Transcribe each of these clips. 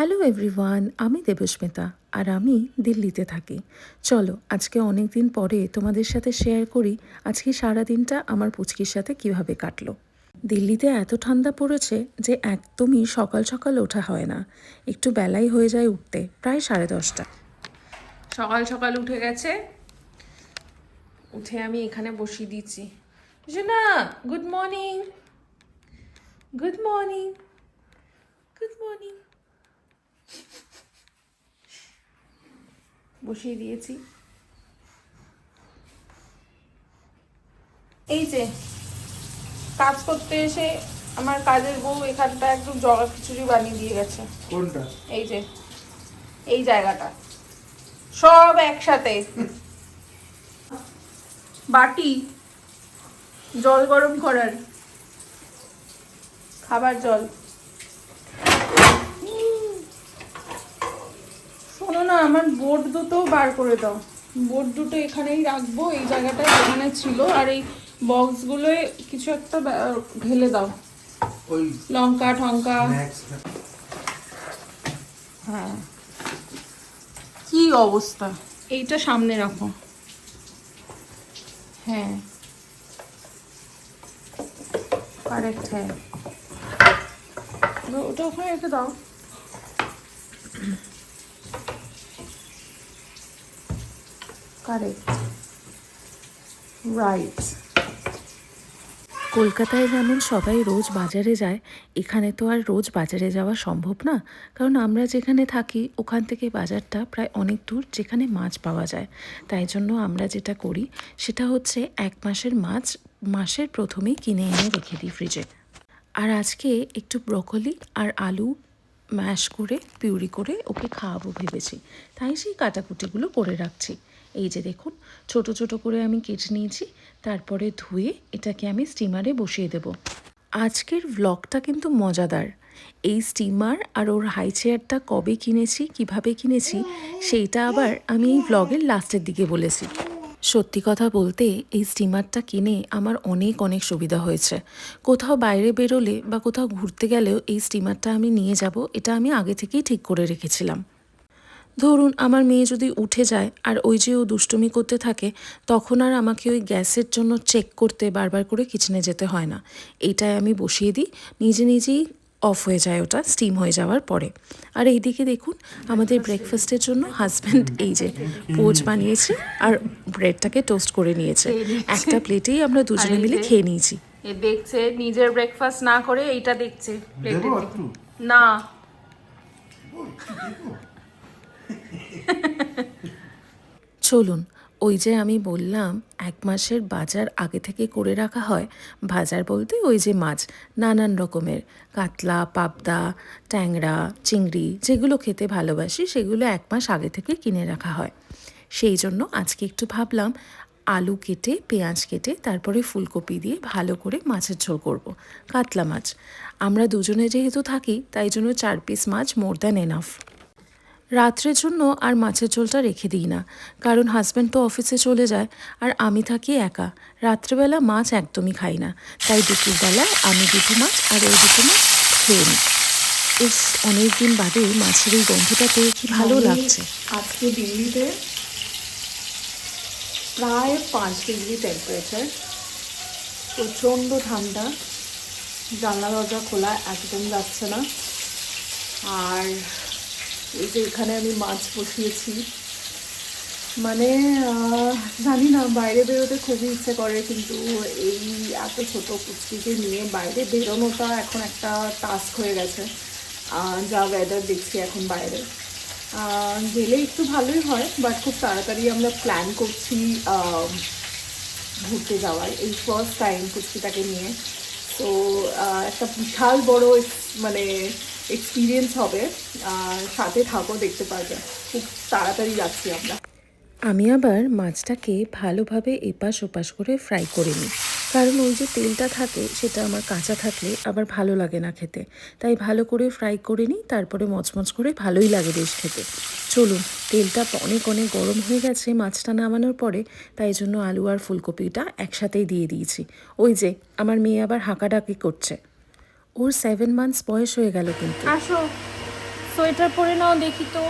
Hello everyone, আমি দেবস্মিতা আর আমি দিল্লিতে থাকি। চলো আজকে অনেক দিন পরে তোমাদের সাথে শেয়ার করি আজকে সারাদিনটা আমার পুচকির সাথে কিভাবে কাটলো। দিল্লিতে এত ঠান্ডা পড়েছে যে একদমই সকাল সকাল ওঠা হয় না, একটু বেলাই হয়ে যায় উঠতে, প্রায় 10:30। সকাল সকাল উঠে গেছে, উঠে আমি এখানে বসিয়ে দিচ্ছি। না, good morning, good morning, good morning বসিয়ে দিয়েছি। এই যে কাজ করতে এসে আমার কাজের বউ এখানটা একটু জগা খিচুড়ি বানিয়ে দিয়ে গেছে। কোনটা? এই যে এই জায়গাটা সব একসাথে। বাটি, জল গরম করার, খাবার জল। শোনো না, আমার বোর্ড দুটো বার করে দাও। বোর্ড দুটো এখানেই রাখবো, এই জায়গাটায় যেখানে ছিল, আর এই বক্সগুলোয় কিছু একটা ঢেলে দাও, ওই লঙ্কা ঠঙ্কা। ম্যাক্স। হ্যাঁ, কি অবস্থা। এইটা সামনে রাখো। হ্যাঁ, কারেক্ট। হ্যাঁ, ওটা ওখানে রেখে দাও। Correct, right. কলকাতায় যেমন সবাই রোজ বাজারে যায়, এখানে তো আর রোজ বাজারে যাওয়া সম্ভব না, কারণ আমরা যেখানে থাকি ওখান থেকে বাজারটা প্রায় অনেক দূর, যেখানে মাছ পাওয়া যায়। তাই জন্য আমরা যেটা করি সেটা হচ্ছে 1 মাসের মাছ মাসের প্রথমেই কিনে এনে রেখে দিই ফ্রিজে। আর আজকে একটু ব্রকলি আর আলু ম্যাশ করে পিউরি করে ওকে খাওয়াবো ভেবেছি, তাই সেই কাটাকুটিগুলো করে রাখছি। এই যে দেখুন, ছোট ছোট করে আমি কেটে নিয়েছি, তারপরে ধুয়ে এটাকে আমি স্টিমারে বসিয়ে দেব। আজকের ভ্লগটা কিন্তু মজাদার। এই স্টিমার আর ওর হাই চেয়ারটা কবে কিনেছি, কিভাবে কিনেছি, সেইটা আবার আমি এই ভ্লগের লাস্টের দিকে বলেছি। সত্যি কথা বলতে এই স্টিমারটা কিনে আমার অনেক অনেক সুবিধা হয়েছে। কোথাও বাইরে বেরোলে বা কোথাও ঘুরতে গেলেও এই স্টিমারটা আমি নিয়ে যাব, এটা আমি আগে থেকেই ঠিক করে রেখেছিলাম। ধরুন আমার মেয়ে যদি উঠে যায় আর ওই যে ও দুষ্টুমি করতে থাকে, তখন আর আমাকে ওই গ্যাসের জন্য চেক করতে বারবার করে কিচেনে যেতে হয় না। এইটাই আমি বসিয়ে দিই, নিজে নিজেই অফ হয়ে যায় ওটা স্টিম হয়ে যাওয়ার পরে। আর এইদিকে দেখুন, আমাদের ব্রেকফাস্টের জন্য হাজব্যান্ড এই যে পোচ বানিয়েছে আর ব্রেডটাকে টোস্ট করে নিয়েছে। একটা প্লেটেই আমরা দুজনে মিলে খেয়ে নিয়েছি। এ দেখছে নিজের ব্রেকফাস্ট না করে এইটা দেখছে প্লেটে। না, চলুন, ওই যে আমি বললাম 1 মাসের বাজার আগে থেকে করে রাখা হয়। বাজার বলতে ওই যে মাছ, নানান রকমের কাতলা, পাবদা, ট্যাংরা, চিংড়ি, যেগুলো খেতে ভালোবাসি সেগুলো 1 মাস আগে থেকে কিনে রাখা হয়। সেই জন্য আজকে একটু ভাবলাম আলু কেটে, পেঁয়াজ কেটে, তারপরে ফুলকপি দিয়ে ভালো করে মাছের ঝোল করব। কাতলা মাছ আমরা দুজনে যেহেতু থাকি, তাই জন্য 4 পিস মাছ মোর দ্যান এনাফ। রাত্রের জন্য আর মাছের ঝোলটা রেখে দিই না, কারণ হাজব্যান্ড তো অফিসে চলে যায় আর আমি থাকি একা। রাত্রেবেলা মাছ একদমই খাই না, তাই দুপুরবেলা আমি 2টো মাছ আর ওই 2টো মাছ খেয়ে নিই। বেশ অনেক দিন বাদে মাছের এই গন্ধটা পেয়ে কি ভালো লাগছে। আজকে দিল্লিতে প্রায় 5 ডিগ্রি টেম্পারেচার, প্রচণ্ড ঠান্ডা, জানলা দরজা খোলা একদম যাচ্ছে না। আর এই যে এখানে আমি মাছ বসিয়েছি, মানে জানি না, বাইরে বেরোতে খুবই ইচ্ছে করে, কিন্তু এই এত ছোটো পুচকিকে নিয়ে বাইরে বেরোনোটা এখন একটা টাস্ক হয়ে গেছে। যা ওয়েদার দেখছি এখন বাইরে, গেলে একটু ভালোই হয়, বাট খুব তাড়াতাড়ি আমরা প্ল্যান করছি ঘুরতে যাওয়ার। এই ফার্স্ট টাইম পুচকিটাকে নিয়ে, তো একটা বিশাল বড় মানে এক্সপিরিয়েন্স হবে। সাথে থাকো, দেখতে পারবে, খুব তাড়াতাড়ি যাচ্ছি আমরা। আমি আবার মাছটাকে ভালোভাবে এপাশ ওপাশ করে ফ্রাই করে নিই, কারণ ওই যে তেলটা থাকে সেটা আমার কাঁচা থাকলে আবার ভালো লাগে না খেতে, তাই ভালো করে ফ্রাই করে নিই, তারপরে মচমচ করে ভালোই লাগে বেশ খেতে। চলুন, তেলটা অনেক অনেক গরম হয়ে গেছে মাছটা নামানোর পরে, তাই জন্য আলু আর ফুলকপিটা একসাথেই দিয়ে দিয়েছি। ওই যে আমার মেয়ে আবার হাঁকাডাকি করছে, ওর 7 মান্থস বয়স হয়ে গেল কিন্তু। আসো, সোয়েটার পরে নাও দেখি তো।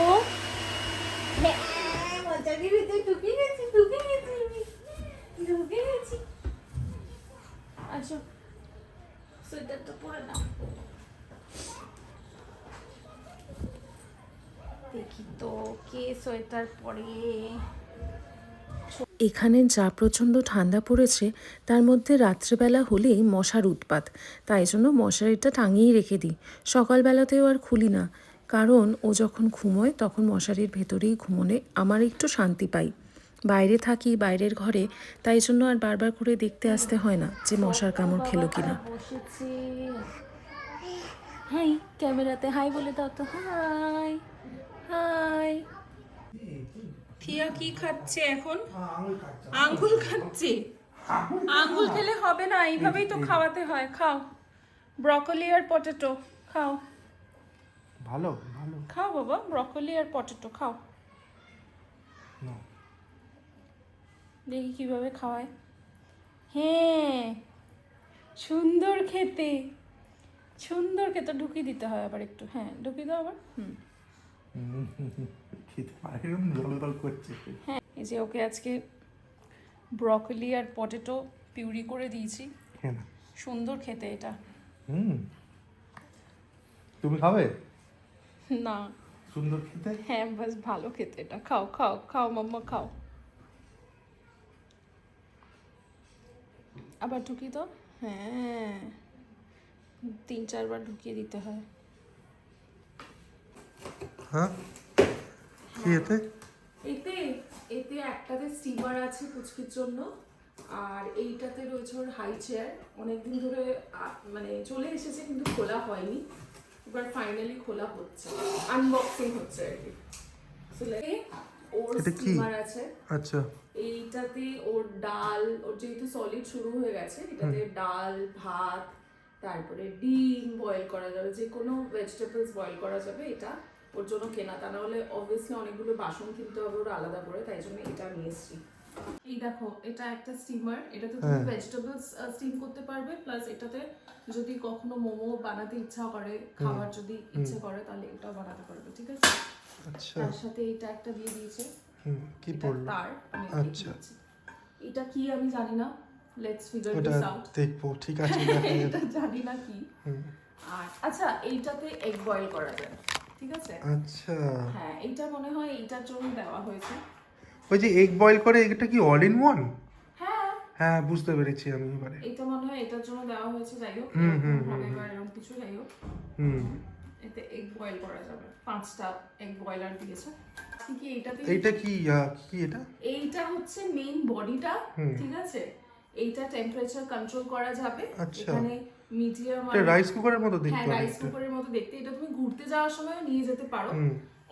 আচ্ছা সোয়েটারটা পরে নাও, দেখি তো কে সোয়েটার পরে। এখানে যা প্রচণ্ড ঠান্ডা পড়েছে তার মধ্যে রাত্রেবেলা হলেই মশার উৎপাত, তাই জন্য মশারিটা টাঙিয়েই রেখে দিই। সকালবেলাতেও আর খুলি না, কারণ ও যখন ঘুমোয় তখন মশারির ভেতরেই ঘুমোনে আমার একটু শান্তি পাই। বাইরে থাকি বাইরের ঘরে, তাই জন্য আর বারবার করে দেখতে আসতে হয় না যে মশার কামড় খেলো কিনা। হাই ক্যামেরাতে হাই বলে দাও তো, হাই হাই। থিয়া কি খাচ্ছে এখন? আঙ্গুল খাচ্ছে। আঙ্গুল খেলে হবে না, এইভাবেই তো খাওয়াতে হয়। খাও ব্রকলি আর পটেটো খাও। ভালো ভালো খাও বাবা, ব্রকলি আর পটেটো খাও। দেখি কিভাবে খাওয়ায়। হ্যাঁ সুন্দর খেতে, সুন্দর খেতে। ঢুকিয়ে দিতে হয় আবার একটু, হ্যাঁ ঢুকিয়ে দাও আবার। খেতে পারে এরকম জল করছে। হ্যাঁ এই যে ওকে আজকে ব্রকলি আর পটেটো পিউরি করে দিয়েছি। হ্যাঁ সুন্দর খেতে এটা। তুমি খাবে না সুন্দর খেতে? হ্যাঁ বাস ভালো খেতে এটা। খাও খাও খাও মাম্মা খাও। আবার ঢুকিয়ে দাও। হ্যাঁ 3-4 বার ঢুকিয়ে দিতে হয়। হ্যাঁ কি এতে? এতে এতে একটাতে স্টিমার আছে পুচকির জন্য, আর এইটাতে রয়েছে ওর হাই চেয়ার। অনেকদিন ধরে মানে চলে এসেছে কিন্তু খোলা হয়নি, এবার ফাইনালি খোলা হচ্ছে, আনবক্সিং হচ্ছে আর কি। ওর স্টিমার আছে। আচ্ছা এইটাতে ওর ডাল, ওর যেহেতু সলিড শুরু হয়ে গেছে, এটাতে ডাল ভাত তারপরে ডিম বয়েল করা যাবে, যে কোনো ভেজিটেবলস বয়েল করা যাবে। এটা ওর জন্য কেনা, তা না হলে অবভিয়াসলি অনেকগুলো বাসন কিনতে হবে ওর আলাদা করে, তাই জন্য এটা নিয়ে এসেছি। এই দেখো এটা একটা স্টিমার, এটাতে তুমি ভেজিটেবলস স্টিম করতে পারবে, প্লাস এটাতে যদি কখনো মোমো বানাতে ইচ্ছা করে, খাবার যদি ইচ্ছে করে, তাহলে এটাও বানাতে পারবে। ঠিক আছে, আচ্ছা তার সাথে এটা একটা দিয়ে দিয়েছে। কি পড়লো? তার আচ্ছা এটা কি আমি জানি না, লেটস ফিগার ওটা দিস আউট। দেখবো, ঠিক আছে এটা জানি না কি। আর আচ্ছা এইটাতে এগ বয়েল করা যায়, ঠিক আছে। আচ্ছা হ্যাঁ এইটা মনে হয় এইটার জন্য দেওয়া হয়েছে। ওই যে এগ বয়েল করে, এটা কি অল ইন ওয়ান? হ্যাঁ হ্যাঁ বুঝতে পেরেছি আমি এবারে। এটা মনে হয় এটার জন্য দেওয়া হয়েছে, যাই হোক হবে বা এরকম কিছু, যাই হোক এতে এগ বয়েল করা যাবে। 5টা এগ বয়লার দিয়েছে। কি এইটাতে, এইটা কি কি এটা? এইটা হচ্ছে মেইন বডিটা, ঠিক আছে। এইটা টেম্পারেচার কন্ট্রোল করা যাবে। এখানে মিডিয়াম আর রাইস কুকারের মতো দেখতে। হ্যাঁ রাইস কুকারের মতো দেখতে। এটা তুমি ঘুরতে যাওয়ার সময় নিয়ে যেতে পারো,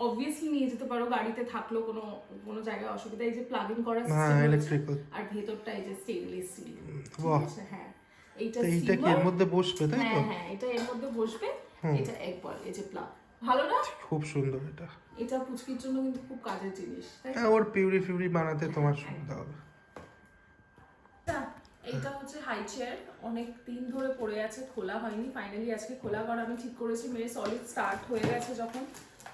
অবভিয়াসলি নিয়ে যেতে পারো, গাড়িতে থাকলো কোনো কোনো জায়গায় অসুবিধা। এই যে প্লাগ ইন করার সিস্টেম ইলেকট্রিক্যাল, আর ভেতরটা এই যে স্টেনলেস স্টিল। বাহ হ্যাঁ এইটা কি এর মধ্যে বসবে তাই তো? হ্যাঁ হ্যাঁ এটা এর মধ্যে বসবে। এটা এক বল, এই যে প্লাগ, ভালো না? খুব সুন্দর এটা। এটা পুচকির জন্য কিন্তু খুব কাজের জিনিস, তাই হ্যাঁ ওর পিউরি ফিউরি বানাতে তোমার সুবিধা হবে। এইটা হচ্ছে হাই চেয়ার, অনেক দিন ধরে পড়ে আছে, খোলা হয়নি। ফাইনালি আজকে খোলা করা আমি ঠিক করেছি। মেয়ে সলিড স্টার্ট হয়ে গেছে যখন,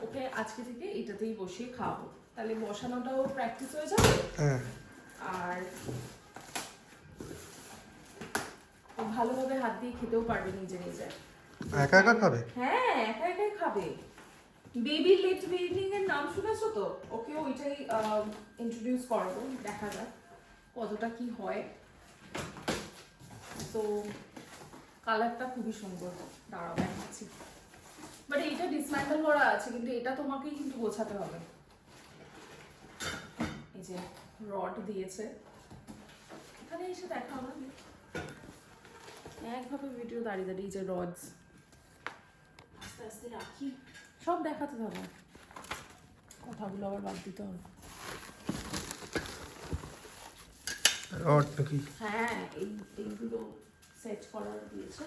ওকে আজকে থেকে এইটাতেই বসিয়ে খাওয়াবো, তাহলে বসানোটাও প্র্যাকটিস হয়ে যাবে। হ্যাঁ আর ভালোভাবে হাত দিয়ে খেতেও পারবে নিজে নিজে। একা একা খাবে? হ্যাঁ একা একাই খাবে। বেবি লেট বেবিং এর নাম শুনেছো তো? ওকে ওইটাই ইন্ট্রোডিউস করবো, দেখা যাক কতটা কি হয়। তো কালারটা খুবই সুন্দর, দাঁড়াও দেখাচ্ছি। বাট এইটা ডিসম্যান্ডেল করা আছে, কিন্তু এটা তোমাকেই কিন্তু গোছাতে হবে। এই যে রড দিয়েছে, এখানে এসে দেখাও না, একভাবে ভিডিও দাঁড়িয়ে দাঁড়িয়ে যে রডস আস্তে আস্তে রাখি, সব দেখাতে হবে, কথাগুলো আবার বাদ দিতে হবে। রড নাকি? হ্যাঁ এইগুলো সেট করার দিয়েছে।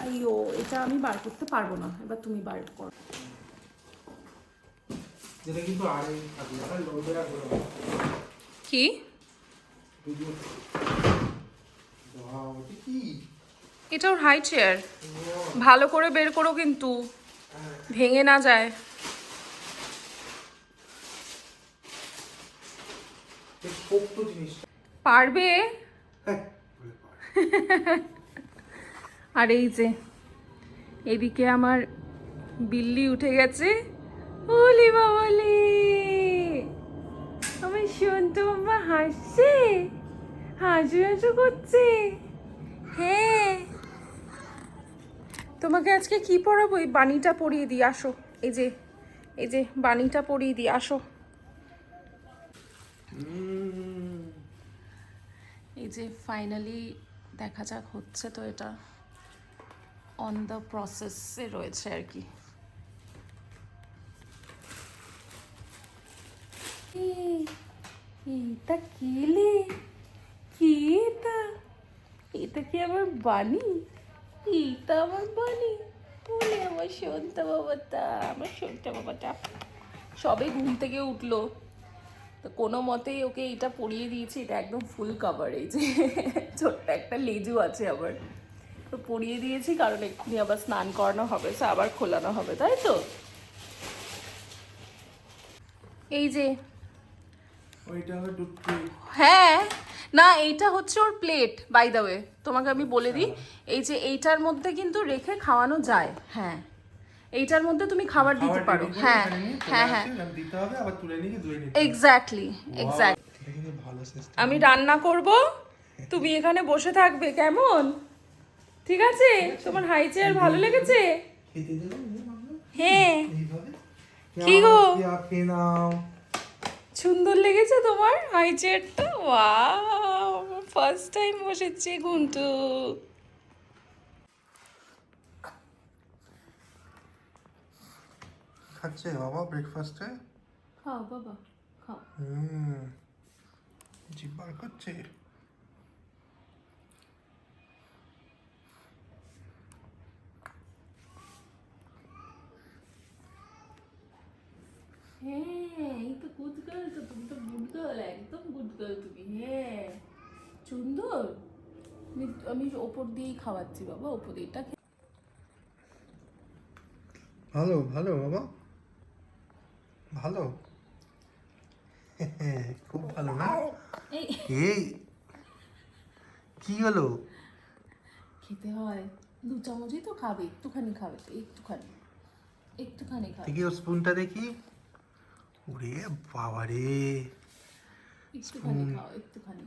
আইও এটা আমি বার করতে পারবো না, এবার তুমি বার করো। যেটা কিন্তু আর এই আপনারা লোডেরা করে কি ওয়াও এটা কি এটা ওর হাই চেয়ার, ভালো করে বের করো কিন্তু ভেঙে না যায়। এই পোক্ত জিনিস। পারবে। হ্যাঁ, বলে পারে। আর এই যে এদিকে আমার বিল্লি উঠে গেছে। ওলি বাবালি, আমার সন্তু বাবা হাসছে, হাসু হাসু করছে। হ্যাঁ, তোমাকে আজকে কি পরাবো? এই বানিটা পরিয়ে দিই, আসো। এই যে এই যে বানিটা পরিয়ে দিই, আসো। এই যে ফাইনালি দেখা যাক হচ্ছে তো, এটা অন দ্য প্রসেসে রয়েছে আর কি। এটা কেলে, কি এটা? এটা কি আমার বানি? এটা আমার বানি? বলে আমার সন্তা বাবাটা, আমার সন্তা বাবাটা সবে ঘুম থেকে উঠলো, তো কোনো মতেই ওকে এটা পরিয়ে দিয়েছি। এটা একদম ফুল কভার, এই যে ছোট্ট একটা লেজু আছে আবার, তো পরিয়ে দিয়েছি কারণ এক্ষুনি আবার স্নান করানো হবে, সে আবার খোলানো হবে, তাই তো। এই যে ওইটা হলো দুধ প্লেট। হ্যাঁ, না এইটা হচ্ছে ওর প্লেট, বাই দ্য ওয়ে তোমাকে আমি বলে দিই। এই যে এইটার মধ্যে কিন্তু রেখে খাওয়ানো যায়। হ্যাঁ, এইটার মধ্যে তুমি খাবার দিতে পারো। হ্যাঁ হ্যাঁ হ্যাঁ, দিতে হবে, আবার তুলে নিয়ে ধুয়ে নিতে হবে। Exactly exactly. এটা কিন্তু ভালো সিস্টেম। আমি রান্না করব, তুমি এখানে বসে থাকবে, কেমন? ঠিক আছে? তোমার হাই চেয়ার ভালো লেগেছে? খেতে দেবো মামা? হ্যাঁ। এইভাবে কি গো? খেয়ে নাও। সুন্দর লেগেছে তোমার হাই চেয়ারটা? ওয়াও, ফার্স্ট টাইম বসেছি ঘুন্টু। খাচ্ছে বাবা ব্রেকফাস্টে? খাও বাবা, খাও। জিভ বার করছে। হ্যাঁ, এই তো গুড গার্ল, তো তুমি তো গুড গার্ল, একদম গুড গার্ল তুমি। হ্যাঁ, সুন্দর। আমি ওপর দিয়েই খাওয়াচ্ছি বাবা, ওপর দিয়েটা ভালো ভালো বাবা, ভালো। খুব ভালো না? এই এই কি হলো? খেতে হয়, 2 চামচই তো খাবে, একটুখানি খাবে তো, একটুখানি একটুখানি খাবে। দেখি ওর স্পুনটা দেখি। ওরে বাবা রে, একটুখানি খাও, একটুখানি।